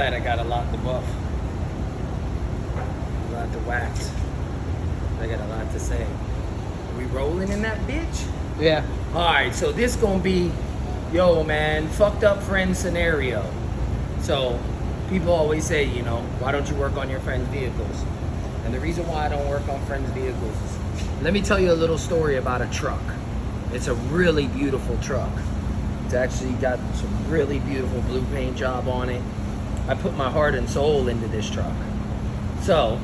glad I got a lot to buff. A lot to wax. I got a lot to say. Are we rolling in that bitch? Yeah. Alright, so this gonna be, yo man, fucked up friend scenario. So, people always say, you know, why don't you work on your friends' vehicles? And the reason why I don't work on friends' vehicles is, let me tell you a little story about a truck. It's a really beautiful truck. It's actually got some really beautiful blue paint job on it. I put my heart and soul into this truck. So,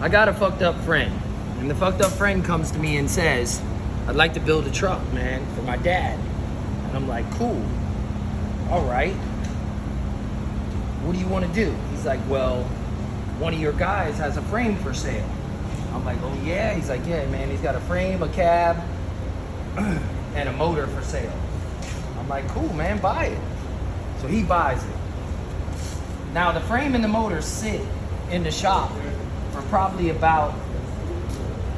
I got a fucked up friend. And the fucked up friend comes to me and says, I'd like to build a truck, man, for my dad. And I'm like, cool. All right. What do you want to do? He's like, well, one of your guys has a frame for sale. I'm like, oh yeah? He's like, yeah, man, he's got a frame, a cab, and a motor for sale. I'm like, cool, man, buy it. So he buys it. Now the frame and the motor sit in the shop for probably about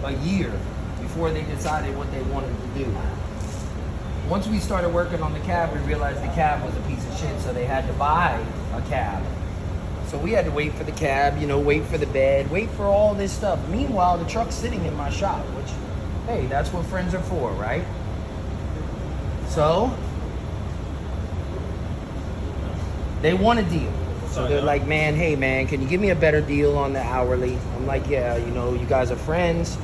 a year before they decided what they wanted to do. Once we started working on the cab, we realized the cab was a piece of shit, so they had to buy a cab. So we had to wait for the cab, you know, wait for the bed, wait for all this stuff. Meanwhile, the truck's sitting in my shop, which, hey, that's what friends are for, right? So, they want a deal. So they're like, man, hey man, can you give me a better deal on the hourly? I'm like, yeah, you know, you guys are friends.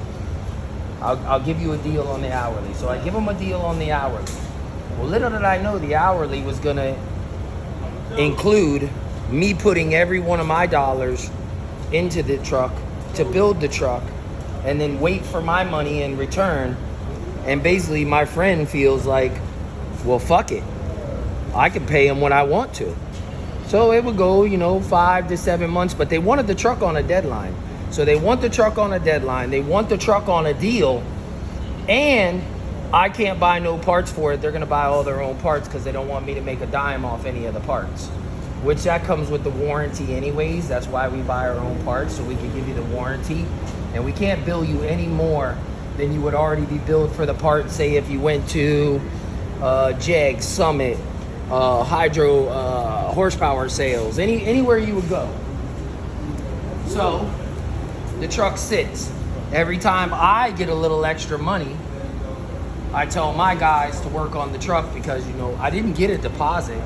I'll give you a deal on the hourly. So I give them a deal on the hourly. Well, little did I know the hourly was gonna include me putting every one of my dollars into the truck to build the truck and then wait for my money in return. And basically my friend feels like, well, fuck it. I can pay him what I want to. So it would go, you know, 5 to 7 months, but they wanted the truck on a deadline. So they want the truck on a deadline. They want the truck on a deal. And I can't buy no parts for it. They're going to buy all their own parts because they don't want me to make a dime off any of the parts. Which that comes with the warranty anyways. That's why we buy our own parts, so we can give you the warranty. And we can't bill you any more than you would already be billed for the part. Say if you went to Jeg, Summit, Hydro, horsepower sales, anywhere you would go. So the truck sits. Every time I get a little extra money, I tell my guys to work on the truck because, you know, I didn't get a deposit.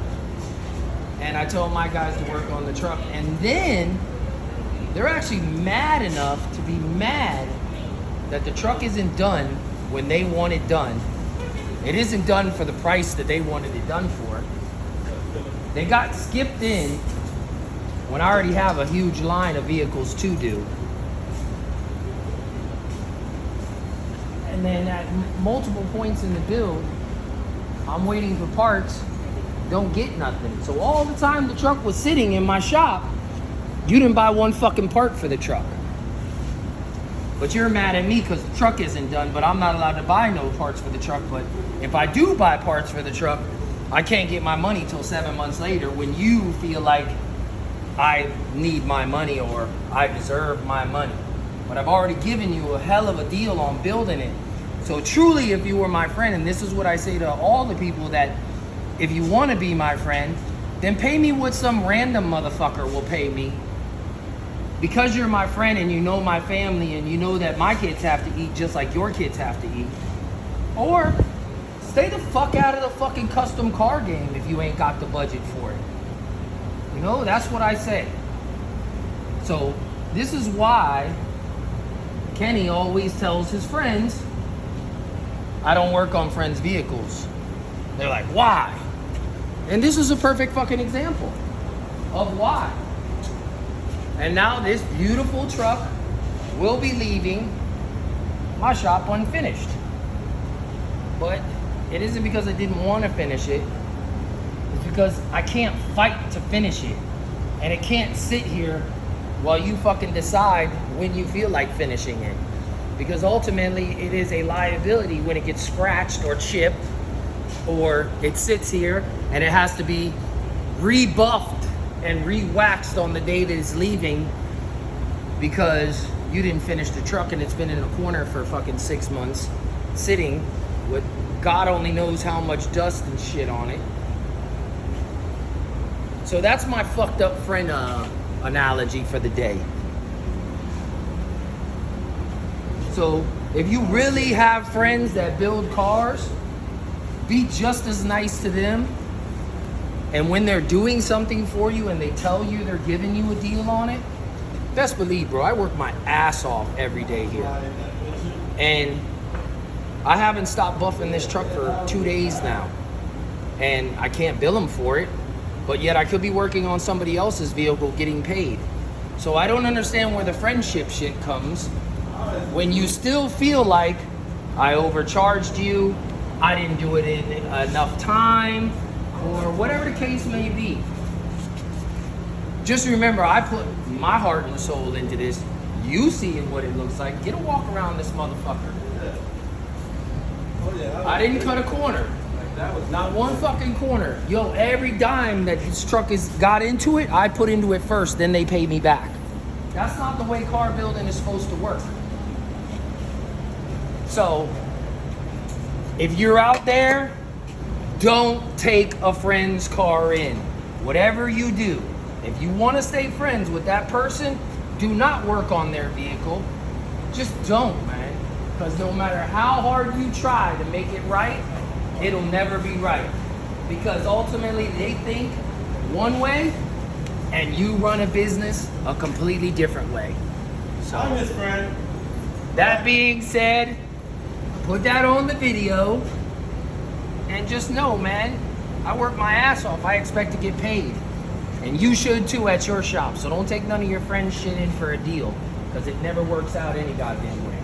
And I tell my guys to work on the truck. And then they're actually mad enough to be mad that the truck isn't done when they want it done. It isn't done for the price that they wanted it done for. They got skipped in when I already have a huge line of vehicles to do. And then at multiple points in the build, I'm waiting for parts, don't get nothing. So all the time the truck was sitting in my shop, you didn't buy one fucking part for the truck. But you're mad at me because the truck isn't done, but I'm not allowed to buy no parts for the truck. But if I do buy parts for the truck, I can't get my money till 7 months later when you feel like I need my money or I deserve my money. But I've already given you a hell of a deal on building it. So truly, if you were my friend, and this is what I say to all the people, that if you want to be my friend, then pay me what some random motherfucker will pay me. Because you're my friend and you know my family and you know that my kids have to eat just like your kids have to eat. Or stay the fuck out of the fucking custom car game if you ain't got the budget for it. You know, that's what I say. So this is why Kenny always tells his friends, I don't work on friends' vehicles. They're like, why? And this is a perfect fucking example of why. And now this beautiful truck will be leaving my shop unfinished. But it isn't because I didn't want to finish it. It's because I can't fight to finish it. And it can't sit here while you fucking decide when you feel like finishing it. Because ultimately it is a liability when it gets scratched or chipped, or it sits here and it has to be rebuffed and re-waxed on the day that it's leaving because you didn't finish the truck and it's been in a corner for fucking 6 months sitting with God only knows how much dust and shit on it. So that's my fucked up friend analogy for the day. So if you really have friends that build cars, be just as nice to them. And when they're doing something for you and they tell you they're giving you a deal on it, best believe, bro, I work my ass off every day here. And I haven't stopped buffing this truck for 2 days now. And I can't bill them for it, but yet I could be working on somebody else's vehicle getting paid. So I don't understand where the friendship shit comes when you still feel like I overcharged you, I didn't do it in enough time, or whatever the case may be. Just remember, I put my heart and soul into this. You seeing what it looks like. Get a walk around this motherfucker. I didn't cut a corner. Not one fucking corner. Yo, every dime that this truck has got into it, I put into it first, then they pay me back. That's not the way car building is supposed to work. So, if you're out there, don't take a friend's car in. Whatever you do, if you want to stay friends with that person, do not work on their vehicle. Just don't, man. Because no matter how hard you try to make it right, it'll never be right. Because ultimately they think one way and you run a business a completely different way. So, that being said, put that on the video and just know, man, I work my ass off. I expect to get paid. And you should too at your shop. So don't take none of your friends' shit in for a deal, because it never works out any goddamn way.